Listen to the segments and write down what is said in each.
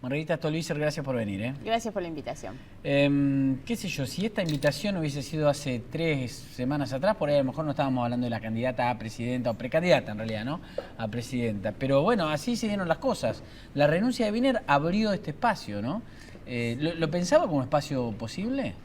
Margarita Stolbizer, gracias por venir. Gracias por la invitación. Qué sé yo, si esta invitación hubiese sido hace 3 semanas atrás, por ahí a lo mejor no estábamos hablando de la candidata a presidenta, o precandidata en realidad, ¿no? A presidenta. Pero bueno, así se dieron las cosas. La renuncia de Wiener abrió este espacio, ¿no? ¿Lo pensaba como espacio posible?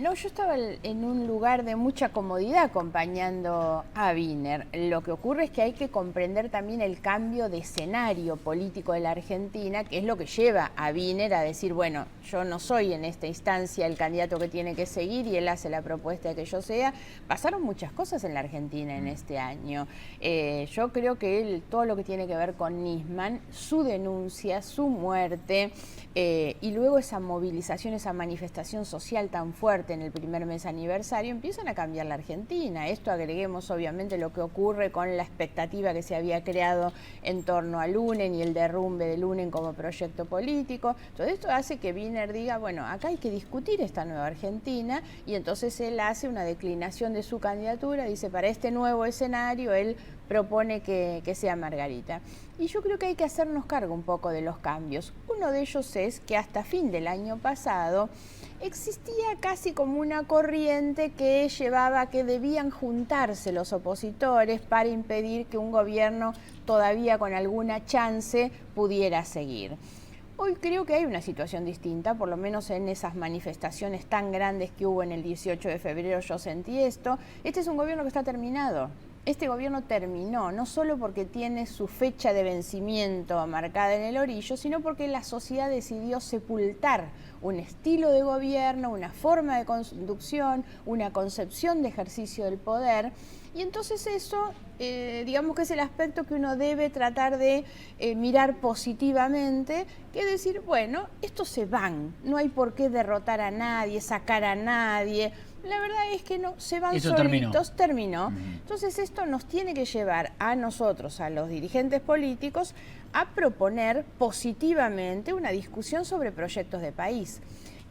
No, yo estaba en un lugar de mucha comodidad acompañando a Wiener. Lo que ocurre es que hay que comprender también el cambio de escenario político de la Argentina, que es lo que lleva a Wiener a decir, bueno, yo no soy en esta instancia el candidato que tiene que seguir y él hace la propuesta de que yo sea. Pasaron muchas cosas en la Argentina en este año. Yo creo que todo lo que tiene que ver con Nisman, su denuncia, su muerte, y luego esa movilización, esa manifestación social tan fuerte en el primer mes aniversario, empiezan a cambiar la Argentina. Esto agreguemos obviamente lo que ocurre con la expectativa que se había creado en torno a Lunen y el derrumbe de Lunen como proyecto político. Todo esto hace que Wiener diga, bueno, acá hay que discutir esta nueva Argentina, y entonces él hace una declinación de su candidatura, dice, para este nuevo escenario él propone que sea Margarita. Y yo creo que hay que hacernos cargo un poco de los cambios. Uno de ellos es que hasta fin del año pasado existía casi como una corriente que llevaba a que debían juntarse los opositores para impedir que un gobierno todavía con alguna chance pudiera seguir. Hoy creo que hay una situación distinta, por lo menos en esas manifestaciones tan grandes que hubo en el 18 de febrero yo sentí esto. Este es un gobierno que está terminado. Este gobierno terminó, no solo porque tiene su fecha de vencimiento marcada en el orillo, sino porque la sociedad decidió sepultar un estilo de gobierno, una forma de conducción, una concepción de ejercicio del poder. Y entonces eso, digamos que es el aspecto que uno debe tratar de mirar positivamente, que es decir, bueno, estos se van, no hay por qué derrotar a nadie, sacar a nadie. La verdad es que no, se van eso solitos, terminó. Entonces esto nos tiene que llevar a nosotros, a los dirigentes políticos, a proponer positivamente una discusión sobre proyectos de país.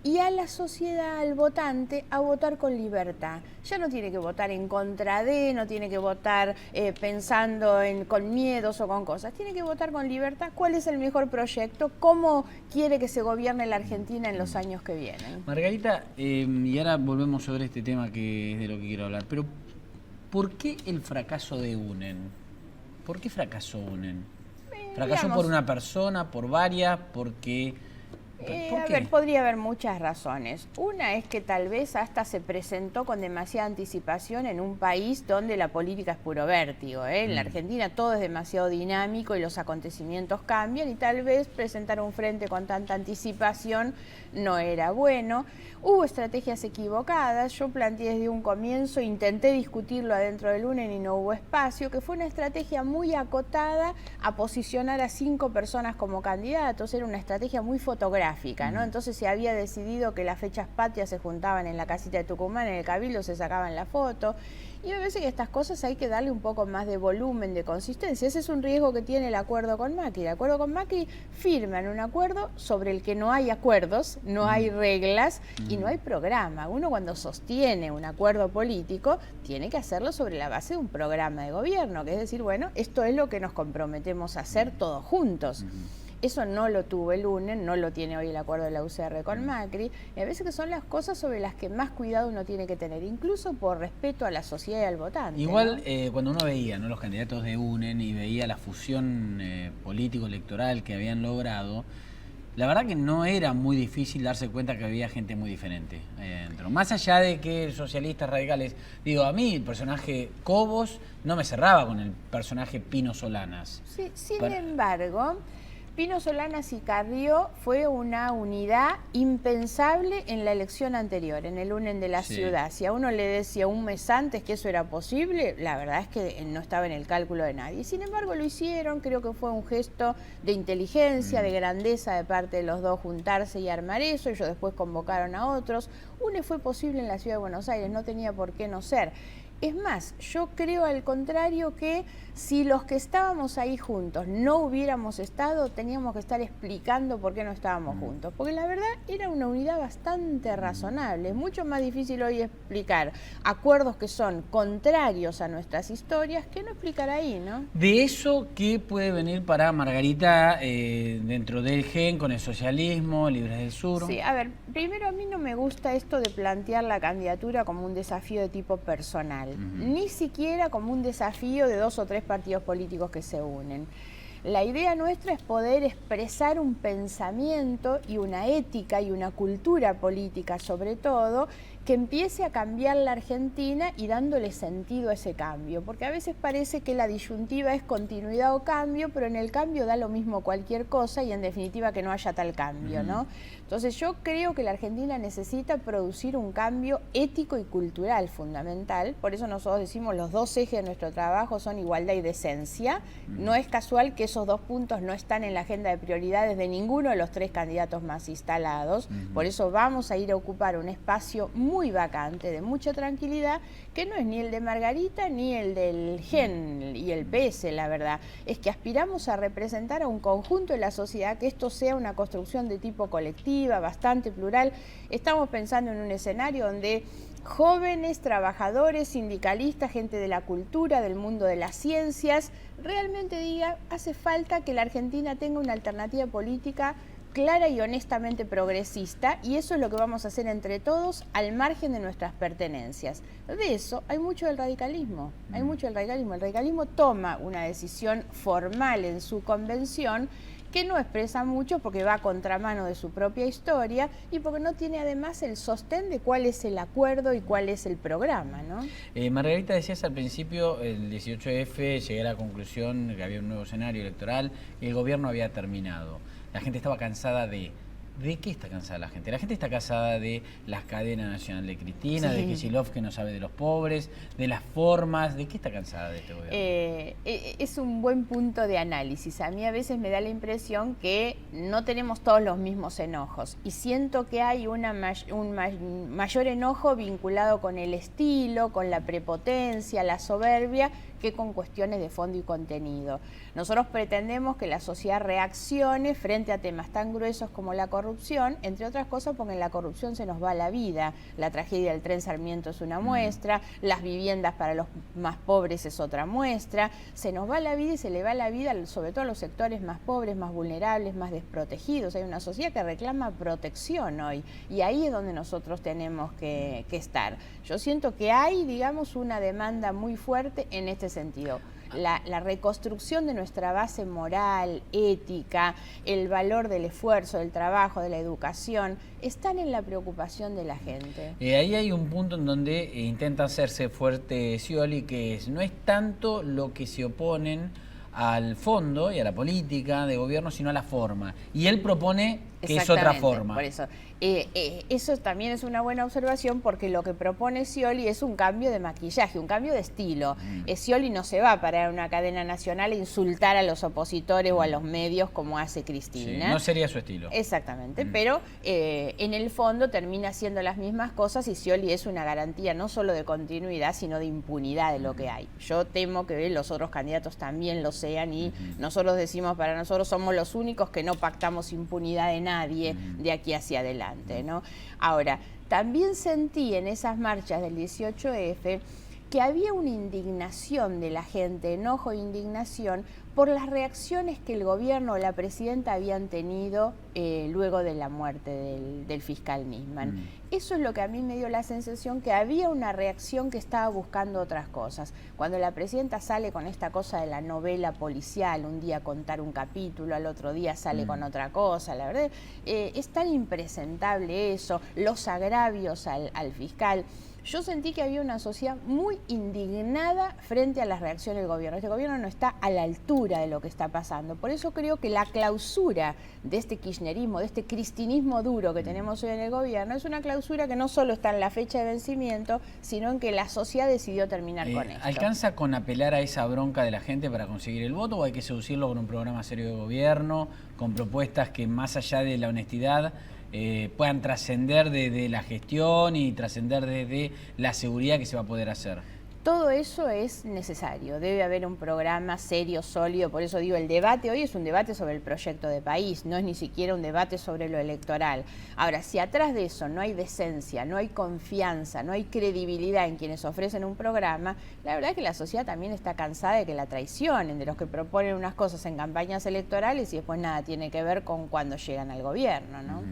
Y a la sociedad, al votante, a votar con libertad. Ya no tiene que votar en contra de, no tiene que votar pensando con miedos o con cosas. Tiene que votar con libertad cuál es el mejor proyecto, cómo quiere que se gobierne la Argentina en los años que vienen. Margarita, y ahora volvemos sobre este tema que es de lo que quiero hablar, pero ¿por qué el fracaso de UNEN? ¿Por qué fracasó UNEN? ¿Fracasó Digamos, por una persona, por varias, porque...? Podría haber muchas razones. Una es que tal vez hasta se presentó con demasiada anticipación en un país donde la política es puro vértigo. En la Argentina todo es demasiado dinámico y los acontecimientos cambian, y tal vez presentar un frente con tanta anticipación no era bueno. Hubo estrategias equivocadas. Yo planteé desde un comienzo, intenté discutirlo adentro del UNEN y no hubo espacio, que fue una estrategia muy acotada a posicionar a 5 personas como candidatos. Era una estrategia muy fotográfica, ¿no? Entonces se había decidido que las fechas patrias se juntaban en la casita de Tucumán, en el Cabildo se sacaban la foto. Y me parece que estas cosas hay que darle un poco más de volumen, de consistencia. Ese es un riesgo que tiene el acuerdo con Macri. El acuerdo con Macri firman un acuerdo sobre el que no hay acuerdos, no hay reglas y no hay programa. Uno cuando sostiene un acuerdo político tiene que hacerlo sobre la base de un programa de gobierno, que es decir, bueno, esto es lo que nos comprometemos a hacer todos juntos. Eso no lo tuvo el UNEN, no lo tiene hoy el acuerdo de la UCR con Macri, y a veces que son las cosas sobre las que más cuidado uno tiene que tener, incluso por respeto a la sociedad y al votante. Igual, ¿no? Cuando uno veía, ¿no?, los candidatos de UNEN y veía la fusión político-electoral que habían logrado, la verdad que no era muy difícil darse cuenta que había gente muy diferente dentro. Más allá de que socialistas radicales, digo, a mí el personaje Cobos no me cerraba con el personaje Pino Solanas. Sí, sin embargo, Pino Solanas y Carrió fue una unidad impensable en la elección anterior, en el UNEN de la ciudad. Si a uno le decía un mes antes que eso era posible, la verdad es que no estaba en el cálculo de nadie. Sin embargo, lo hicieron. Creo que fue un gesto de inteligencia, de grandeza de parte de los dos juntarse y armar eso. Ellos después convocaron a otros. UNE fue posible en la ciudad de Buenos Aires, no tenía por qué no ser. Es más, yo creo al contrario que si los que estábamos ahí juntos no hubiéramos estado, teníamos que estar explicando por qué no estábamos juntos. Porque la verdad era una unidad bastante razonable. Es mucho más difícil hoy explicar acuerdos que son contrarios a nuestras historias que no explicar ahí, ¿no? De eso, ¿qué puede venir para Margarita dentro del GEN con el socialismo, Libres del Sur? Sí, a ver, primero a mí no me gusta esto de plantear la candidatura como un desafío de tipo personal, ni siquiera como un desafío de 2 o 3 partidos políticos que se unen. La idea nuestra es poder expresar un pensamiento y una ética y una cultura política, sobre todo, que empiece a cambiar la Argentina y dándole sentido a ese cambio. Porque a veces parece que la disyuntiva es continuidad o cambio, pero en el cambio da lo mismo cualquier cosa y en definitiva que no haya tal cambio, ¿no? Entonces yo creo que la Argentina necesita producir un cambio ético y cultural fundamental. Por eso nosotros decimos los 2 ejes de nuestro trabajo son igualdad y decencia. No es casual que esos 2 puntos no están en la agenda de prioridades de ninguno de los 3 candidatos más instalados. Por eso vamos a ir a ocupar un espacio muy vacante, de mucha tranquilidad, que no es ni el de Margarita ni el del GEN y el PS, la verdad. Es que aspiramos a representar a un conjunto de la sociedad, que esto sea una construcción de tipo colectivo, bastante plural. Estamos pensando en un escenario donde jóvenes, trabajadores, sindicalistas, gente de la cultura, del mundo de las ciencias, realmente diga, hace falta que la Argentina tenga una alternativa política clara y honestamente progresista, y eso es lo que vamos a hacer entre todos al margen de nuestras pertenencias. De eso hay mucho del radicalismo, hay mucho del radicalismo. El radicalismo toma una decisión formal en su convención que no expresa mucho porque va a contramano de su propia historia y porque no tiene además el sostén de cuál es el acuerdo y cuál es el programa, ¿no? Margarita, decías al principio, el 18F, llegué a la conclusión que había un nuevo escenario electoral y el gobierno había terminado. La gente estaba cansada de... ¿De qué está cansada la gente? La gente está cansada de la cadena nacional de Cristina, de Kicillof que no sabe de los pobres, de las formas. ¿De qué está cansada de este gobierno? Es un buen punto de análisis. A mí a veces me da la impresión que no tenemos todos los mismos enojos y siento que hay un mayor enojo vinculado con el estilo, con la prepotencia, la soberbia, que con cuestiones de fondo y contenido. Nosotros pretendemos que la sociedad reaccione frente a temas tan gruesos como la corrupción, entre otras cosas porque en la corrupción se nos va la vida. La tragedia del tren Sarmiento es una muestra, las viviendas para los más pobres es otra muestra. Se nos va la vida y se le va la vida sobre todo a los sectores más pobres, más vulnerables, más desprotegidos. Hay una sociedad que reclama protección hoy y ahí es donde nosotros tenemos que estar. Yo siento que hay, digamos, una demanda muy fuerte en este sentido. La reconstrucción de nuestra base moral, ética, el valor del esfuerzo, del trabajo, de la educación, están en la preocupación de la gente. Ahí hay un punto en donde intenta hacerse fuerte Scioli, que no es tanto lo que se oponen al fondo y a la política de gobierno, sino a la forma. Y él propone que es otra forma. Por eso. Eso también es una buena observación porque lo que propone Scioli es un cambio de maquillaje, un cambio de estilo. Scioli no se va a parar en una cadena nacional e insultar a los opositores o a los medios como hace Cristina. Sí, no sería su estilo. Exactamente, pero en el fondo termina haciendo las mismas cosas y Scioli es una garantía no solo de continuidad, sino de impunidad de lo que hay. Yo temo que los otros candidatos también lo sean y nosotros decimos, para nosotros somos los únicos que no pactamos impunidad de nadie de aquí hacia adelante, ¿no? Ahora, también sentí en esas marchas del 18F que había una indignación de la gente, enojo e indignación por las reacciones que el gobierno o la presidenta habían tenido luego de la muerte del fiscal Nisman. Eso es lo que a mí me dio la sensación que había una reacción que estaba buscando otras cosas. Cuando la presidenta sale con esta cosa de la novela policial, un día contar un capítulo, al otro día sale con otra cosa, la verdad, es tan impresentable eso, los agravios al fiscal. Yo sentí que había una sociedad muy indignada frente a las reacciones del gobierno. Este gobierno no está a la altura de lo que está pasando. Por eso creo que la clausura de este kirchnerismo, de este cristinismo duro que tenemos hoy en el gobierno, es una clausura que no solo está en la fecha de vencimiento, sino en que la sociedad decidió terminar con esto. ¿Alcanza con apelar a esa bronca de la gente para conseguir el voto o hay que seducirlo con un programa serio de gobierno, con propuestas que más allá de la honestidad puedan trascender de la gestión y trascender desde la seguridad que se va a poder hacer? Todo eso es necesario, debe haber un programa serio, sólido, por eso digo, el debate hoy es un debate sobre el proyecto de país, no es ni siquiera un debate sobre lo electoral. Ahora, si atrás de eso no hay decencia, no hay confianza, no hay credibilidad en quienes ofrecen un programa, la verdad es que la sociedad también está cansada de que la traicionen, de los que proponen unas cosas en campañas electorales y después nada tiene que ver con cuando llegan al gobierno, ¿no?